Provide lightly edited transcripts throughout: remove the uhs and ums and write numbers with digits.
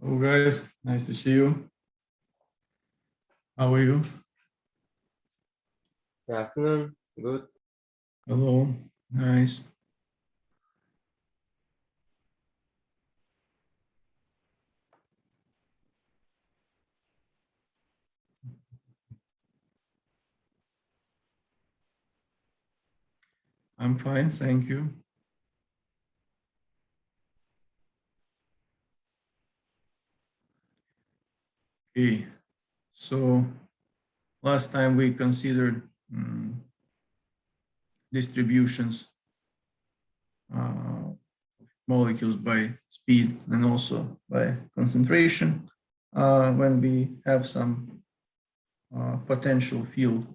Hello guys, nice to see you. How are you? Good afternoon. Good. Hello, nice. I'm fine, thank you. Okay, so last time we considered distributions of molecules by speed and also by concentration when we have some potential field.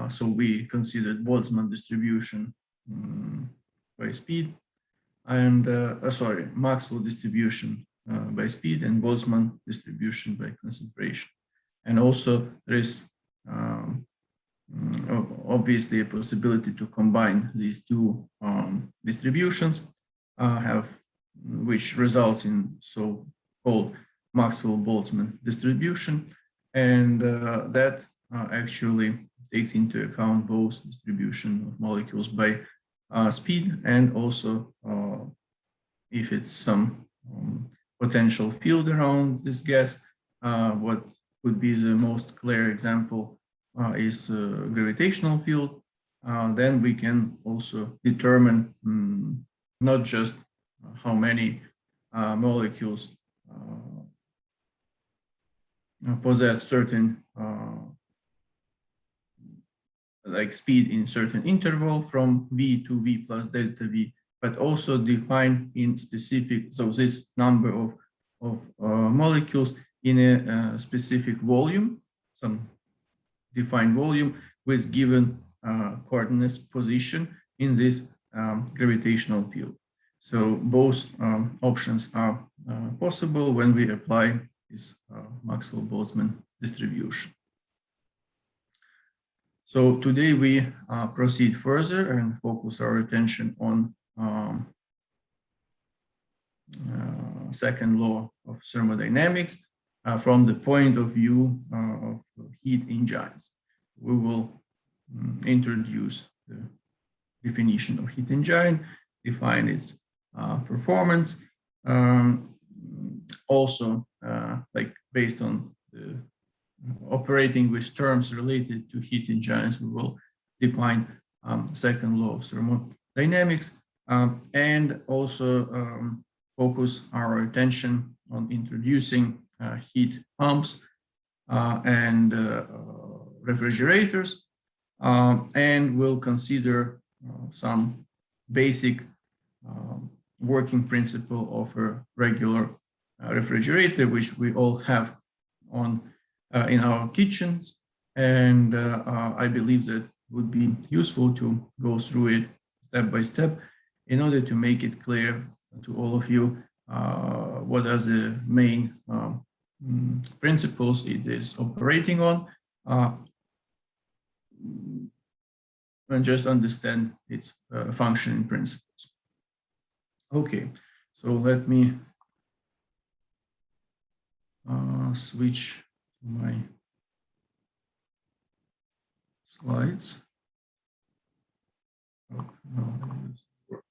So we considered Boltzmann distribution by speed and Maxwell distribution by speed and Boltzmann distribution by concentration. And also there is obviously a possibility to combine these two distributions, which results in so-called Maxwell-Boltzmann distribution, and that actually takes into account both distribution of molecules by speed and also if it's some potential field around this gas. What would be the most clear example is gravitational field. Then we can also determine not just how many molecules possess certain like speed in certain interval from v to v plus delta v, but also define in specific, so this number of molecules in a specific volume, some defined volume with given coordinates position in this gravitational field. So both options are possible when we apply this Maxwell-Boltzmann distribution. So today we proceed further and focus our attention on second law of thermodynamics from the point of view of heat engines. We will introduce the definition of heat engine, define its performance. Also, like based on the operating with terms related to heat engines, we will define second law of thermodynamics and also focus our attention on introducing heat pumps and refrigerators, and we'll consider some basic working principle of a regular refrigerator, which we all have on in our kitchens, and I believe that would be useful to go through it step by step in order to make it clear to all of you what are the main principles it is operating on, and just understand its functioning principles. Okay, so let me switch to my slides. Oh, no, that doesn't work.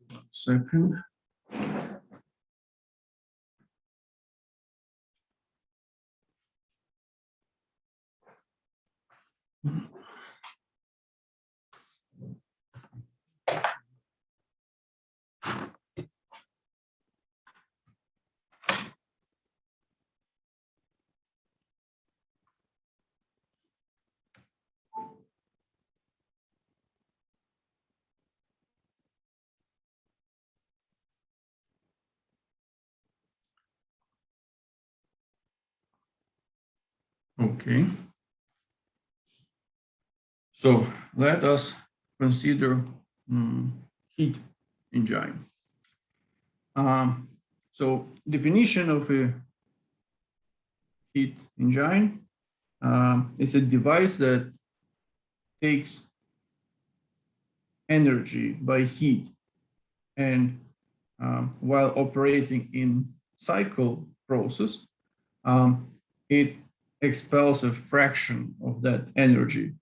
One second. Okay. So let us consider heat engine. So definition of a heat engine is a device that takes energy by heat and while operating in cycle process, it expels a fraction of that energy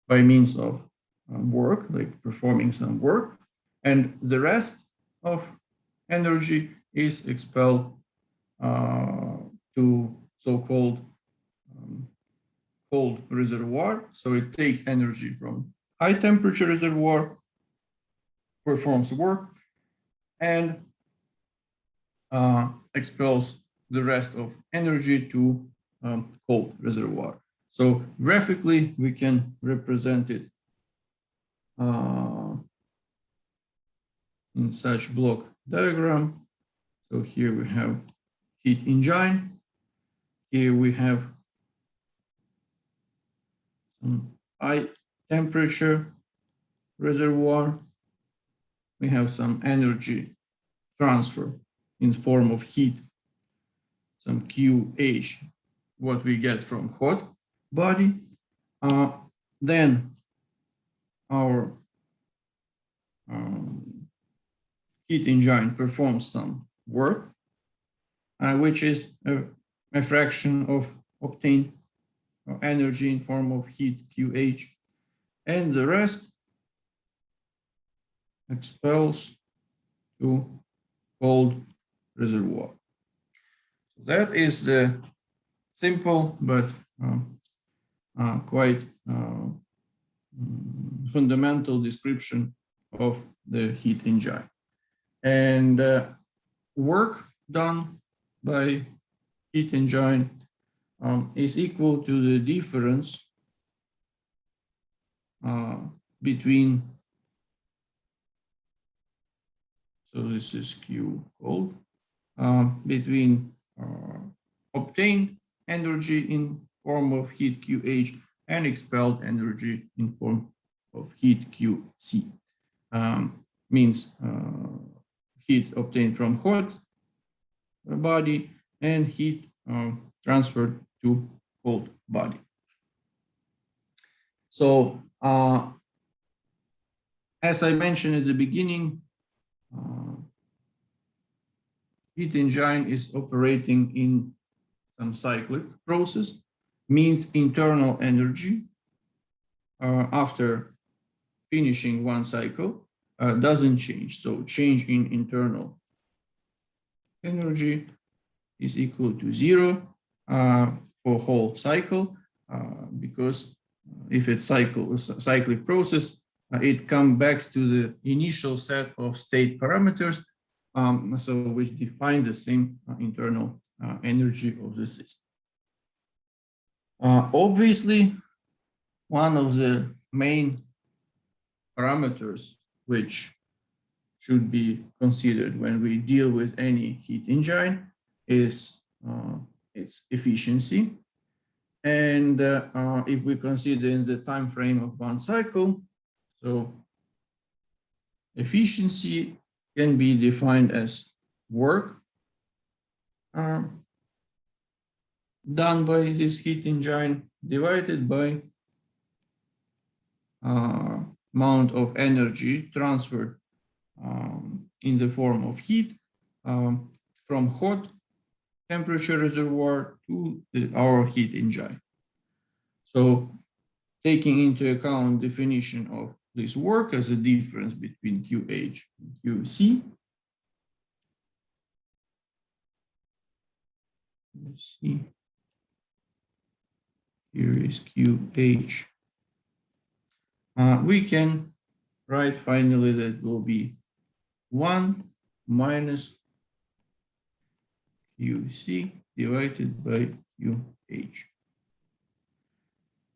by means of work, like performing some work, and the rest of energy is expelled to so-called cold reservoir. So it takes energy from high temperature reservoir, performs work, and expels the rest of energy to cold reservoir. So graphically, we can represent it in such block diagram. So here we have heat engine. Here we have some high temperature reservoir. We have some energy transfer in form of heat, some QH, what we get from hot body. Then our heat engine performs some work, which is a fraction of obtained energy in form of heat QH, and the rest expels to cold reservoir. So that is the simple but quite fundamental description of the heat engine. And work done by heat engine is equal to the difference between, so this is Q cold, between obtained energy in form of heat QH and expelled energy in form of heat QC. Means heat obtained from hot body and heat transferred to cold body. So as I mentioned at the beginning, heat engine is operating in some cyclic process, means internal energy after finishing one cycle doesn't change. So change in internal energy is equal to 0 for whole cycle, because if it's cyclic process, it comes back to the initial set of state parameters, so which define the same internal energy of the system. Obviously, one of the main parameters which should be considered when we deal with any heat engine is its efficiency. And if we consider in the time frame of one cycle, so efficiency can be defined as work done by this heat engine divided by amount of energy transferred in the form of heat from hot temperature reservoir to our heat engine. So taking into account definition of this work as a difference between QH and QC. Let's see. Here is QH. We can write finally that will be 1 minus QC divided by QH.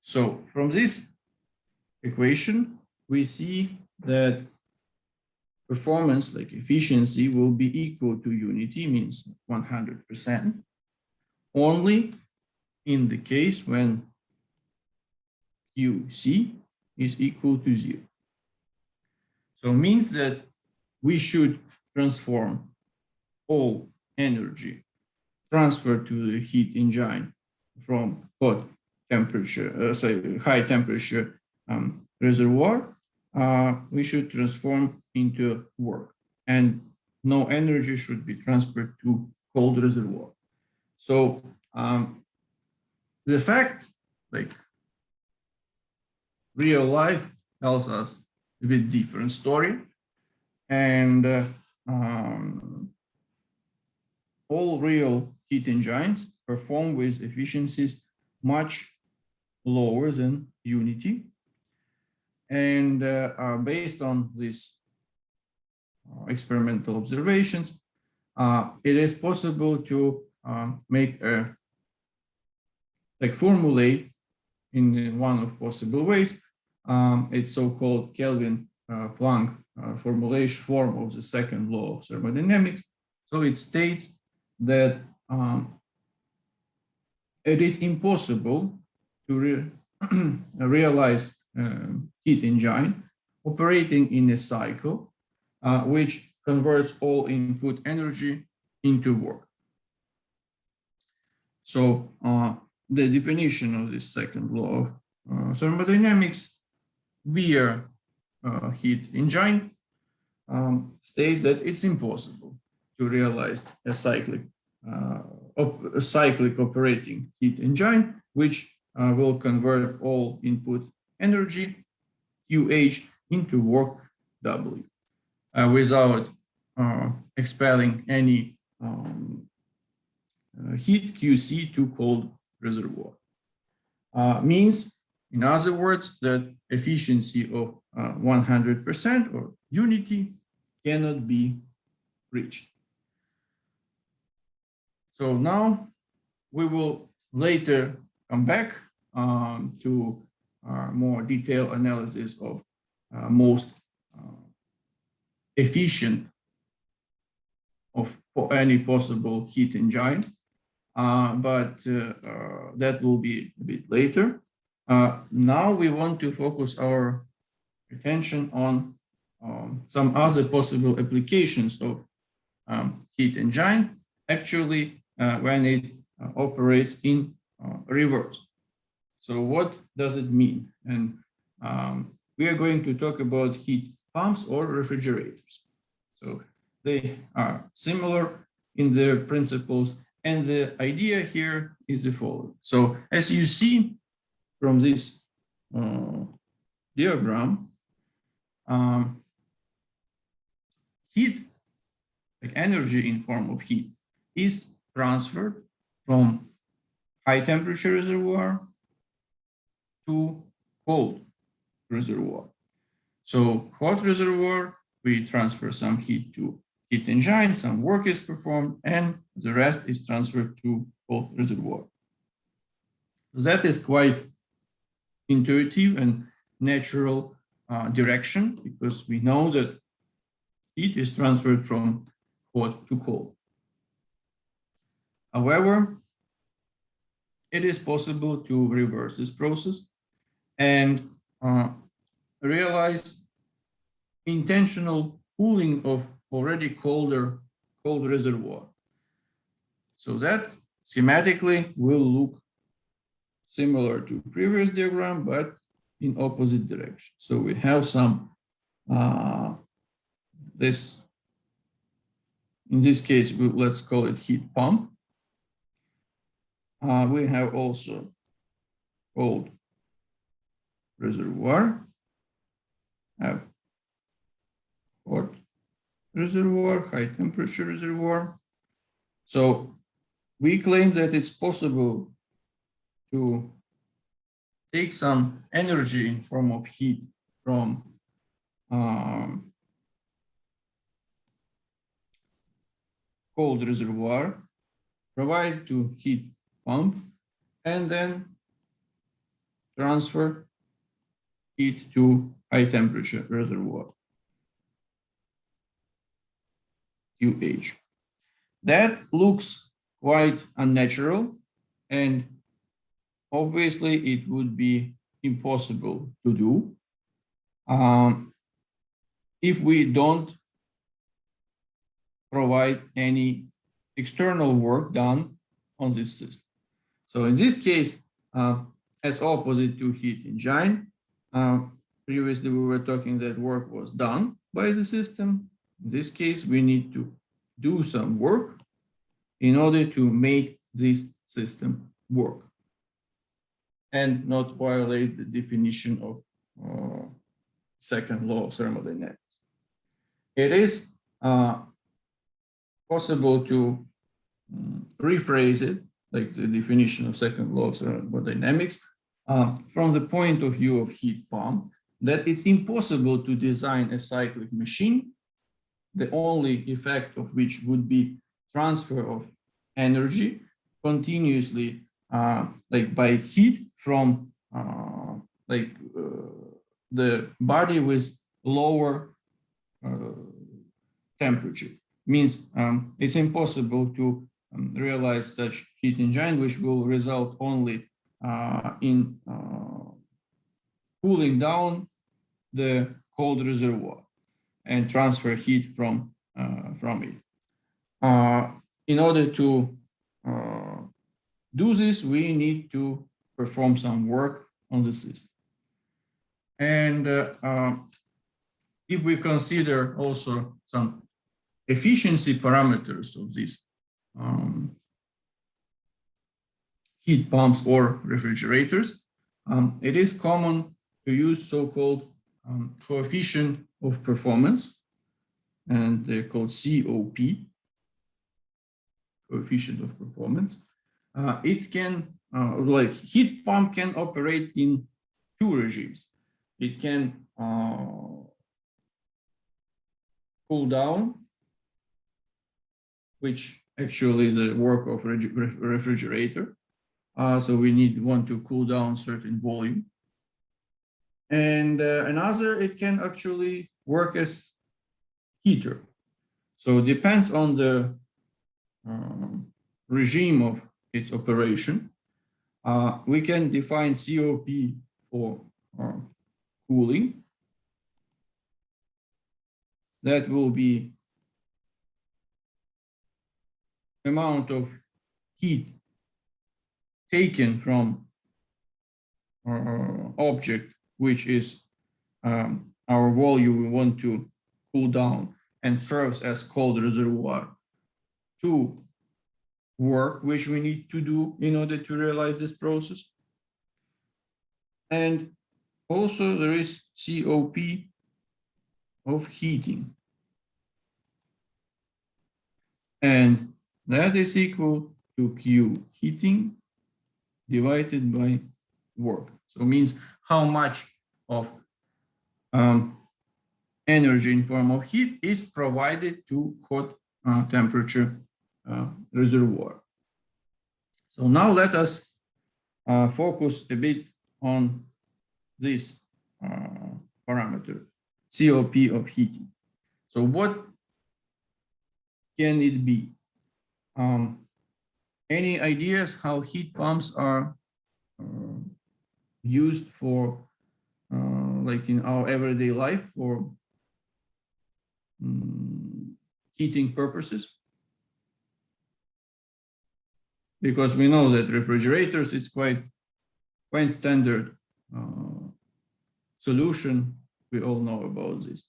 So from this equation, we see that performance, like efficiency, will be equal to unity, means 100%, only in the case when QC is equal to 0. So it means that we should transform all energy transferred to the heat engine from hot temperature, high temperature reservoir, we should transform into work, and no energy should be transferred to cold reservoir. So the fact, like real life, tells us a bit different story, and all real heat engines perform with efficiencies much lower than unity. And based on these experimental observations, it is possible to make a, formulate in one of possible ways. It's so-called Kelvin-Planck formulation form of the second law of thermodynamics. So it states that it is impossible to realize heat engine operating in a cycle which converts all input energy into work. So the definition of this second law of thermodynamics via heat engine states that it's impossible to realize a cyclic operating heat engine, which will convert all input energy, QH, into work, W, without expelling any heat, QC, to cold reservoir. Means, in other words, that efficiency of 100% or unity cannot be reached. So now we will later come back to more detailed analysis of most efficient of any possible heat engine, but that will be a bit later. Now we want to focus our attention on some other possible applications of heat engine, actually when it operates in reverse. So what does it mean? And we are going to talk about heat pumps or refrigerators. So they are similar in their principles, and the idea here is the following. So as you see from this diagram, heat, like energy in form of heat, is transferred from high temperature reservoir to cold reservoir. So hot reservoir, we transfer some heat to heat engine, some work is performed, and the rest is transferred to cold reservoir. So that is quite intuitive and natural direction, because we know that heat is transferred from hot to cold. However, it is possible to reverse this process and realize intentional cooling of already cold reservoir. So that schematically will look similar to previous diagram, but in opposite direction. So we have some in this case, let's call it heat pump. We have also cold reservoir, have hot reservoir, high temperature reservoir. So we claim that it's possible to take some energy in form of heat from cold reservoir, provide to heat pump, and then transfer heat to high temperature reservoir, QH. That looks quite unnatural, and obviously it would be impossible to do if we don't provide any external work done on this system. So in this case, as opposite to heat engine, previously we were talking that work was done by the system. In this case, we need to do some work in order to make this system work and not violate the definition of second law of thermodynamics. It is possible to rephrase it, like the definition of second law of thermodynamics, from the point of view of heat pump, that it's impossible to design a cyclic machine, the only effect of which would be transfer of energy continuously, like by heat from the body with lower temperature. Means it's impossible to realize such heat engine, which will result only in cooling down the cold reservoir and transfer heat from it. In order to do this, we need to perform some work on the system. And if we consider also some efficiency parameters of these heat pumps or refrigerators, it is common to use so-called coefficient of performance, and they're called COP, coefficient of performance. It can, like heat pump can operate in two regimes. It can cool down, which actually is the work of refrigerator. So we want to cool down certain volume. And another, it can actually work as heater. So it depends on the regime of its operation. We can define COP for cooling. That will be amount of heat taken from object, which is our volume we want to cool down and serves as cold reservoir, to work which we need to do in order to realize this process. And also there is COP of heating, and that is equal to Q heating divided by work. So it means how much of energy in form of heat is provided to hot temperature reservoir. So now let us focus a bit on this parameter, COP of heating. So what can it be? Any ideas how heat pumps are used for, like in our everyday life, for heating purposes? Because we know that refrigerators, it's quite standard solution. We all know about this.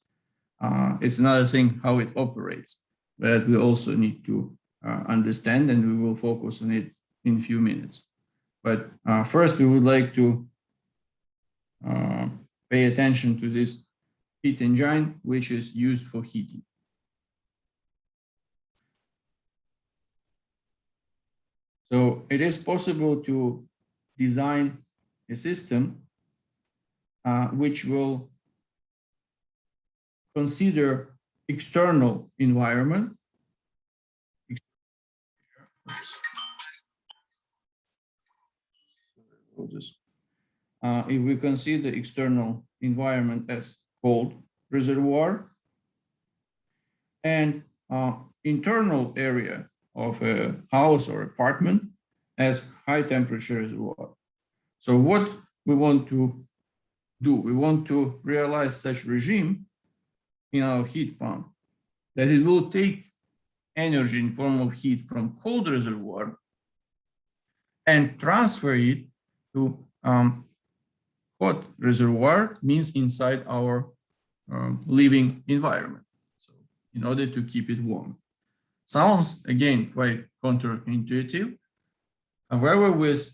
It's another thing how it operates, but we also need to understand, and we will focus on it in a few minutes. But first, we would like to pay attention to this heat engine, which is used for heating. So it is possible to design a system which will consider external environment. If we consider external environment as cold reservoir, and internal area of a house or apartment as high temperature reservoir. So what we want to do, we want to realize such regime in our heat pump that it will take energy in form of heat from cold reservoir and transfer it to hot reservoir, means inside our living environment. So in order to keep it warm. Sounds, again, quite counterintuitive. However, with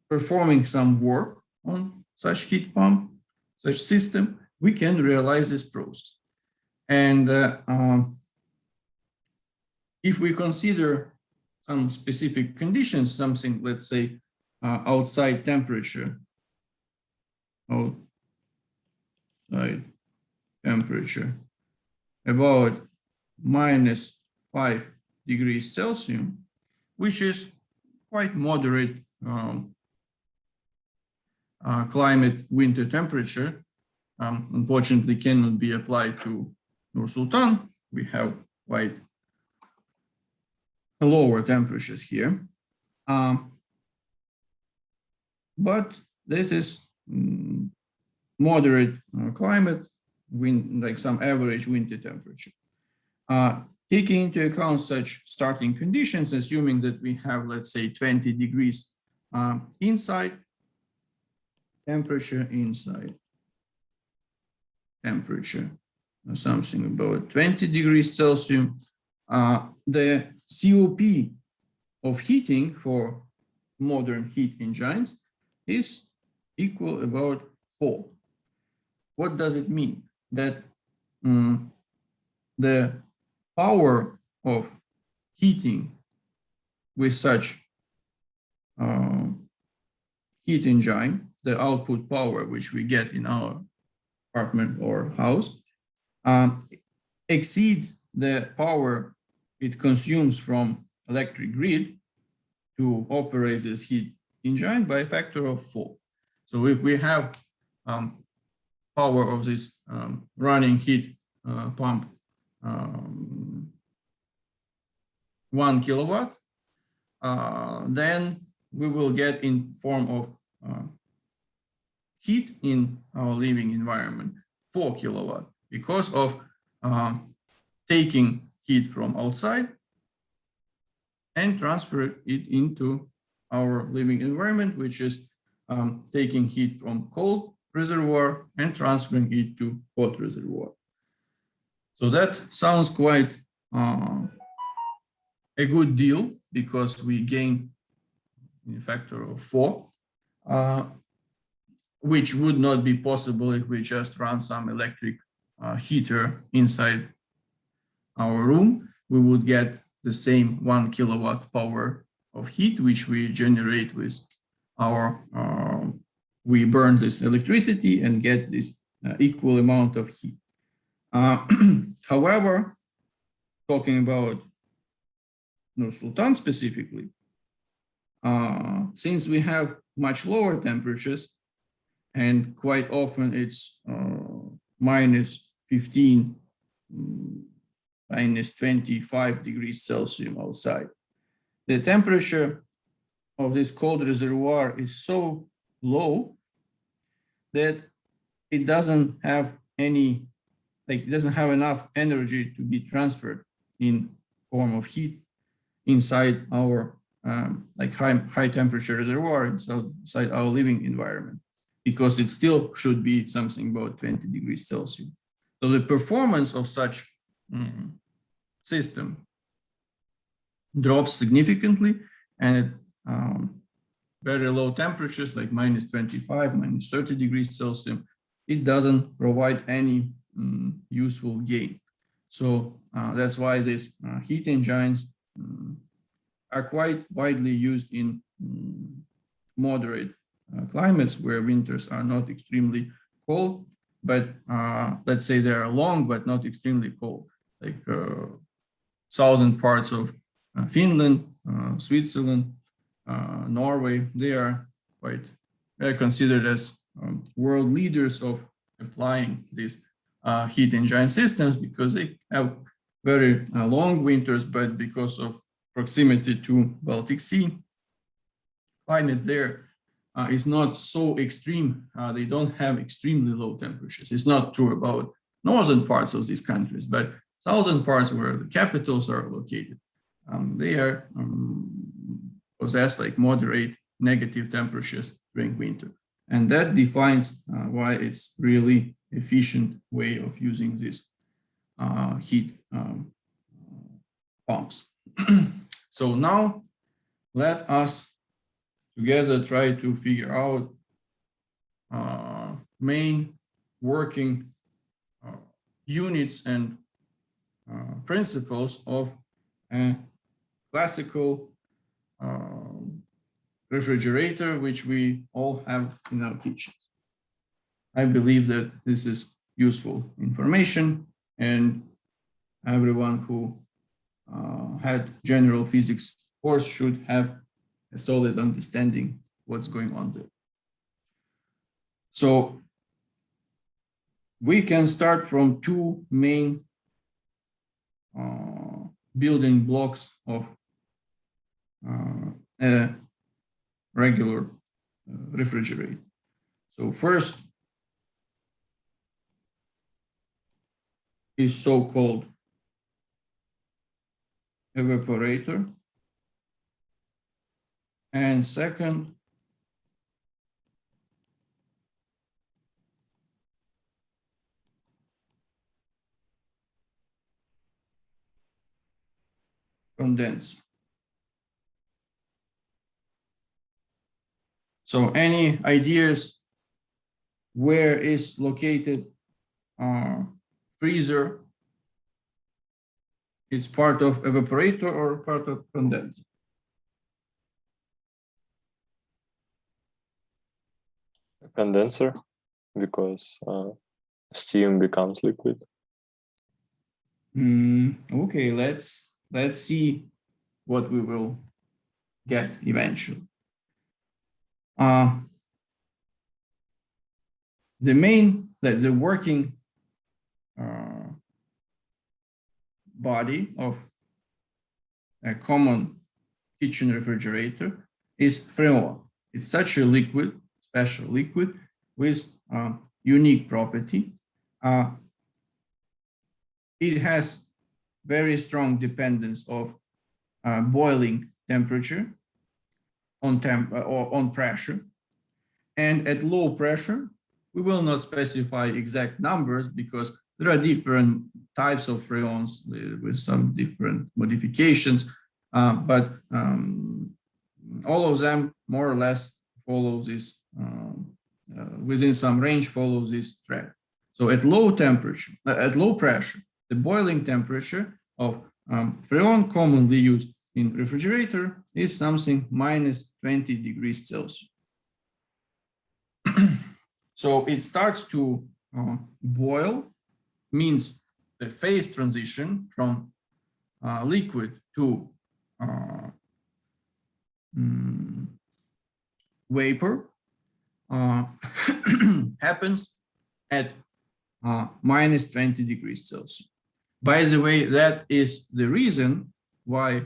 performing some work on such heat pump, such system, we can realize this process. And if we consider some specific conditions, something, let's say, outside temperature, about -5 degrees Celsius, which is quite moderate climate winter temperature, unfortunately cannot be applied to Nur Sultan. We have quite lower temperatures here. But this is moderate climate, like some average winter temperature. Taking into account such starting conditions, assuming that we have, let's say, 20 degrees inside, temperature inside, temperature, something about 20 degrees Celsius, the COP of heating for modern heat engines is equal about 4. What does it mean? That the power of heating with such heat engine, the output power which we get in our apartment or house, exceeds the power it consumes from electric grid to operate this heat engine by a factor of 4. So if we have power of this running heat pump 1 kilowatt, then we will get in form of heat in our living environment 4 kilowatt because of taking heat from outside and transfer it into our living environment, which is taking heat from cold reservoir and transferring it to hot reservoir. So that sounds quite a good deal because we gain a factor of 4, which would not be possible if we just run some electric heater inside our room. We would get the same 1 kilowatt power of heat, which we generate with our, we burn this electricity and get this equal amount of heat. However, talking about Nur Sultan specifically, since we have much lower temperatures and quite often it's -15, -25 degrees Celsius outside, the temperature of this cold reservoir is so low that it doesn't have any, like it doesn't have enough energy to be transferred in form of heat inside our like high temperature reservoir inside our living environment, because it still should be something about 20 degrees Celsius. So the performance of such system drops significantly, and at very low temperatures like -25, -30 degrees Celsius, it doesn't provide any useful gain. So that's why these heat engines are quite widely used in moderate climates where winters are not extremely cold, but let's say they are long but not extremely cold, like southern parts of Finland, Switzerland, Norway. They are considered as world leaders of applying these heat engine systems because they have very long winters, but because of proximity to Baltic Sea, climate there is not so extreme. They don't have extremely low temperatures. It's not true about northern parts of these countries, but southern parts where the capitals are located, they are possess like moderate negative temperatures during winter. And that defines why it's really efficient way of using these heat pumps. So now let us together try to figure out main working units and principles of a classical refrigerator, which we all have in our kitchens. I believe that this is useful information, and everyone who had general physics course should have a solid understanding what's going on there. So we can start from two main building blocks of a regular refrigerator. So first is so-called evaporator, and second condenser. So any ideas where is located freezer? It's part of evaporator or part of condenser? Condenser, because steam becomes liquid. Okay, let's see what we will get eventually. The working body of a common kitchen refrigerator is freon. It's such a liquid, special liquid with unique property. It has very strong dependence of boiling temperature on pressure, and at low pressure we will not specify exact numbers because there are different types of freons with some different modifications, but all of them more or less follow this within some range, follow this trend. So at low temperature, at low pressure, the boiling temperature of freon commonly used in refrigerator is something minus 20 degrees Celsius. So it starts to boil, means the phase transition from liquid to vapor happens at minus 20 degrees Celsius. By the way, that is the reason why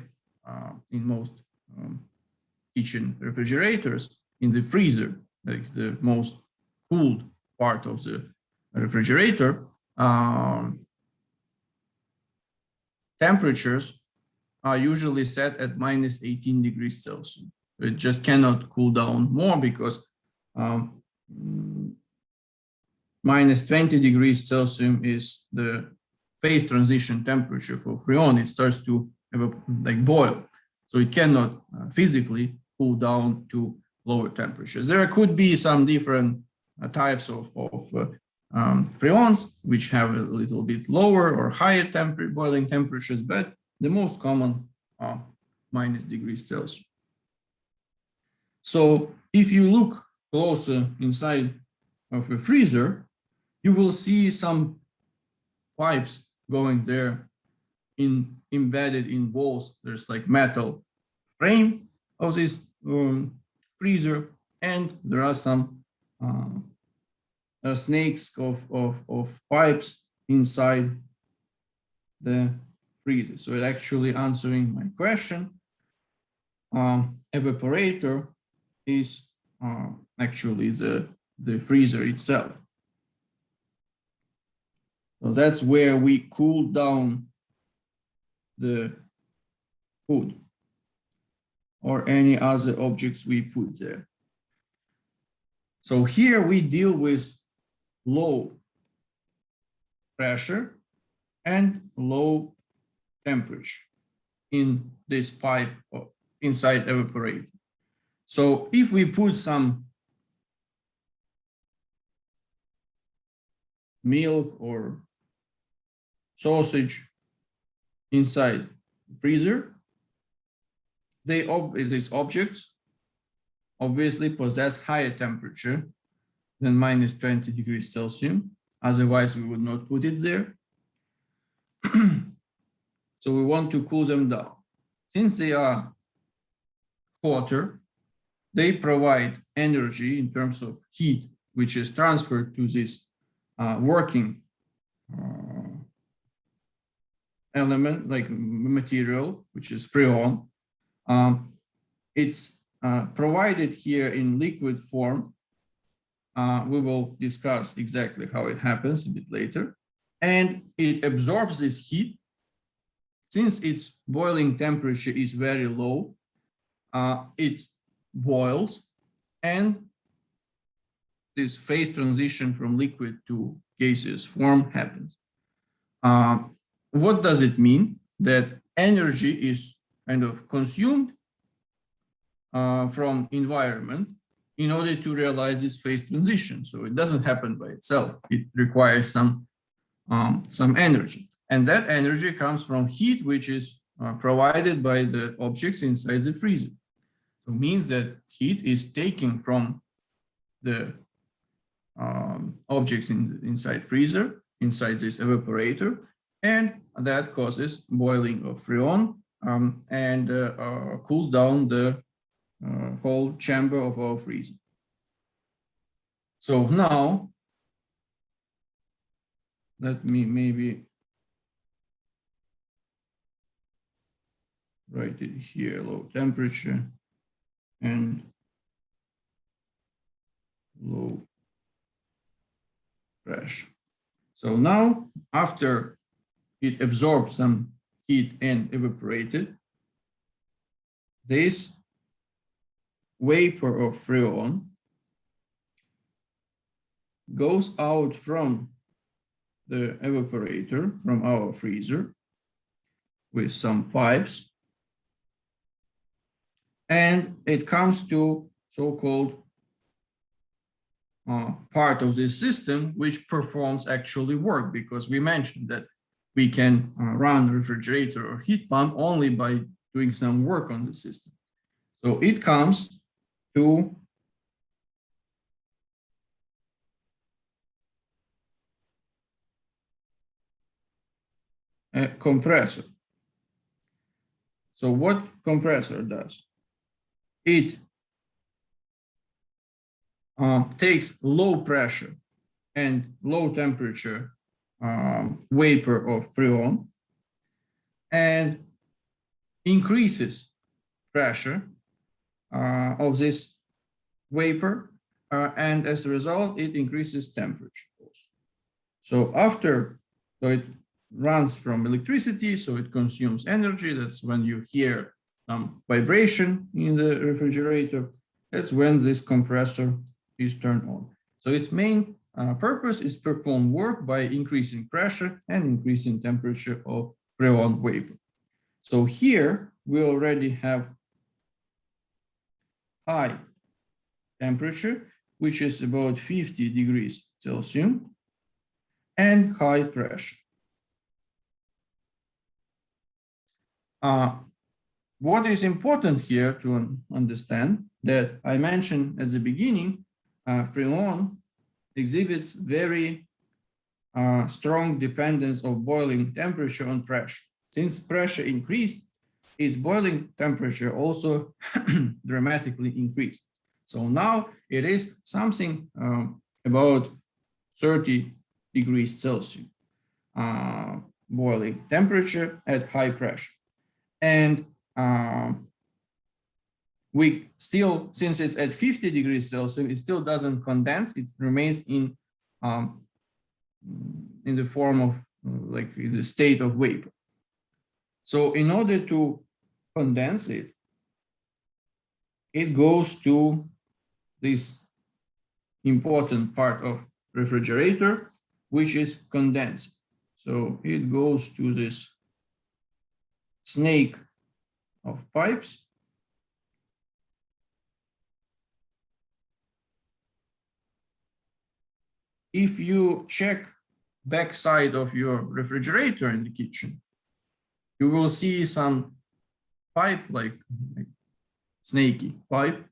in most kitchen refrigerators, in the freezer, like the most cooled part of the refrigerator, temperatures are usually set at minus 18 degrees Celsius. It just cannot cool down more because minus 20 degrees Celsius is the phase transition temperature for freon. It starts to like boil, so it cannot physically cool down to lower temperatures. There could be some different types of freons which have a little bit lower or higher boiling temperatures, but the most common are minus degrees Celsius. So if you look closer inside of a freezer, you will see some pipes going there embedded in walls. There's like metal frame of this freezer, and there are some snakes of pipes inside the freezer. So it actually answering my question. Evaporator is actually the freezer itself. So that's where we cool down the food or any other objects we put there. So here we deal with low pressure and low temperature in this pipe inside evaporator. So if we put some milk or sausage inside the freezer, these objects obviously possess higher temperature than minus 20 degrees Celsius. Otherwise, we would not put it there. So we want to cool them down. Since they are hotter, they provide energy in terms of heat, which is transferred to this working element, like material, which is freon. It's provided here in liquid form. We will discuss exactly how it happens a bit later. And it absorbs this heat. Since its boiling temperature is very low, it boils, and this phase transition from liquid to gaseous form happens. What does it mean? That energy is kind of consumed from environment in order to realize this phase transition. So it doesn't happen by itself. It requires some energy. And that energy comes from heat, which is provided by the objects inside the freezer. So it means that heat is taken from the objects inside freezer, inside this evaporator, and that causes boiling of freon and cools down the whole chamber of our freezer. So now, let me maybe write it here, low temperature and low pressure. So now, after it absorbs some heat and evaporated, this vapor of freon goes out from the evaporator, from our freezer, with some pipes, and it comes to so-called part of this system which performs actually work, because we mentioned that we can run a refrigerator or heat pump only by doing some work on the system. So it comes to a compressor. So what compressor does? It takes low pressure and low temperature vapor of freon and increases pressure of this vapor, and as a result, it increases temperature also. So it runs from electricity, so it consumes energy. That's when you hear some vibration in the refrigerator. That's when this compressor is turned on. So its main purpose is to perform work by increasing pressure and increasing temperature of freon vapor. So here we already have high temperature, which is about 50 degrees Celsius, and high pressure. What is important here to understand that I mentioned at the beginning, freon exhibits very strong dependence of boiling temperature on pressure. Since pressure increased, its boiling temperature also dramatically increased. So now it is something about 30 degrees Celsius boiling temperature at high pressure. And we still, since it's at 50 degrees Celsius, it still doesn't condense. It remains in in the form of like in the state of vapor. So in order to condense it, it goes to this important part of refrigerator, which is condenser. So it goes to this snake of pipes. If you check backside of your refrigerator in the kitchen, you will see some pipe, like snaky pipe,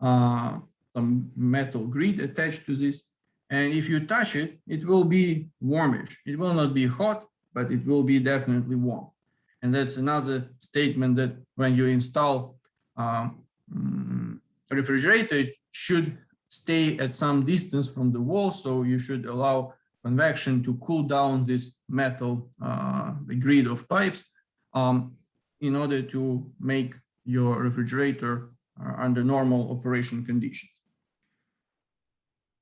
some metal grid attached to this. And if you touch it, it will be warmish. It will not be hot, but it will be definitely warm. And that's another statement that when you install a refrigerator, it should stay at some distance from the wall. So you should allow convection to cool down this metal grid of pipes in order to make your refrigerator under normal operation conditions.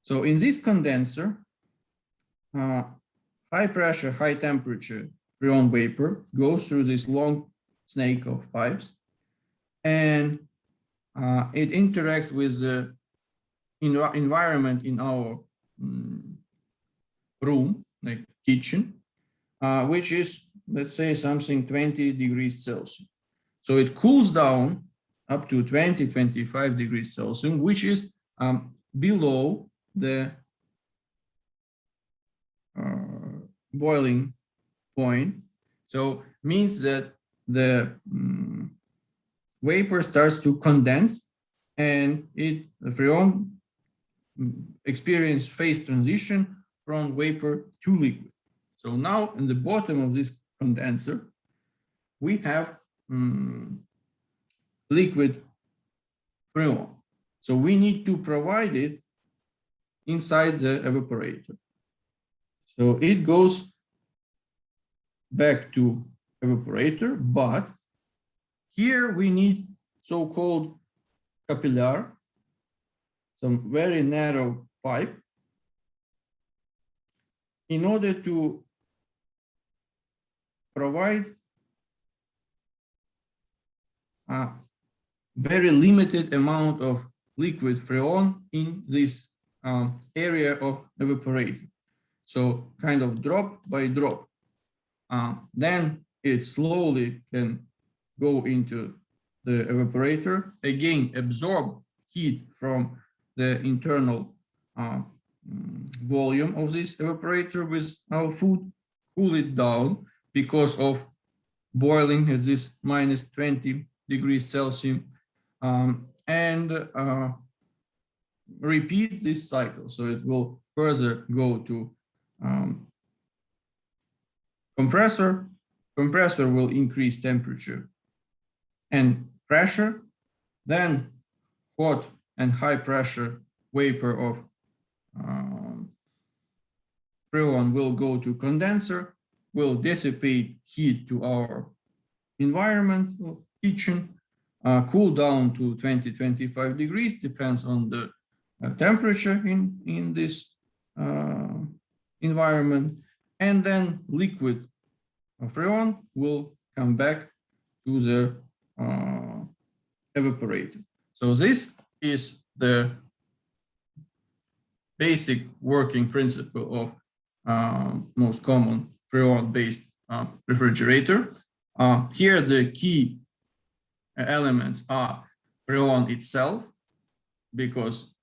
So in this condenser, high pressure, high temperature freon vapor goes through this long snake of pipes, and it interacts with the environment in our room, like kitchen, which is, let's say, something 20 degrees Celsius. So it cools down up to 20, 25 degrees Celsius, which is below the boiling point. So means that the vapor starts to condense, and the freon experience phase transition from vapor to liquid. So now in the bottom of this condenser, we have liquid freon. So we need to provide it inside the evaporator. So it goes back to evaporator, but here we need so-called capillary, some very narrow pipe, in order to provide a very limited amount of liquid freon in this area of evaporator. So kind of drop by drop. Then it slowly can go into the evaporator, again absorb heat from the internal volume of this evaporator with our food, cool it down because of boiling at this minus 20 degrees Celsius, and repeat this cycle. So it will further go to compressor. Compressor will increase temperature and pressure. Then hot and high pressure vapor of freon will go to condenser, will dissipate heat to our environment, kitchen, cool down to 20-25 degrees, depends on the temperature in this environment, and then liquid freon will come back to the evaporator. So this is the basic working principle of most common freon-based refrigerator. Here the key elements are freon itself, because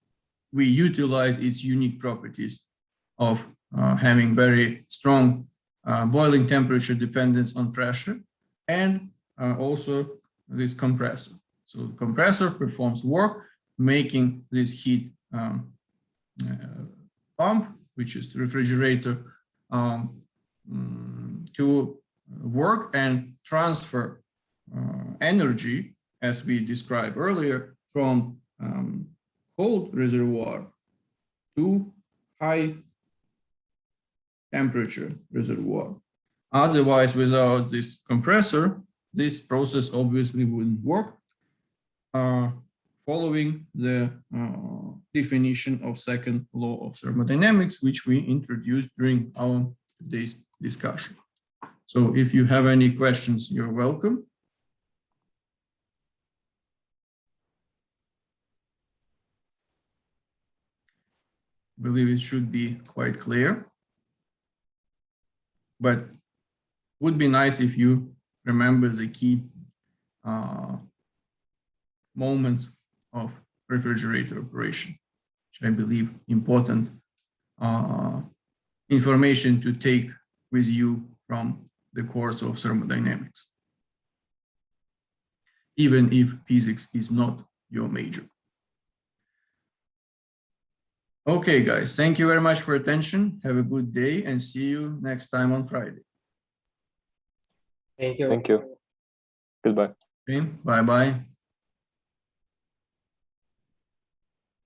we utilize its unique properties of having very strong boiling temperature dependence on pressure, and also this compressor. So the compressor performs work making this heat pump, which is the refrigerator, to work and transfer energy, as we described earlier, from cold reservoir to high temperature reservoir. Otherwise, without this compressor, this process obviously wouldn't work, following the definition of second law of thermodynamics, which we introduced during our today's discussion. So if you have any questions, you're welcome. I believe it should be quite clear, but would be nice if you remember the key moments of refrigerator operation, which I believe important information to take with you from the course of thermodynamics, even if physics is not your major. Okay, guys, thank you very much for attention. Have a good day and see you next time on Friday. Thank you. Thank you. Goodbye. Okay, bye-bye.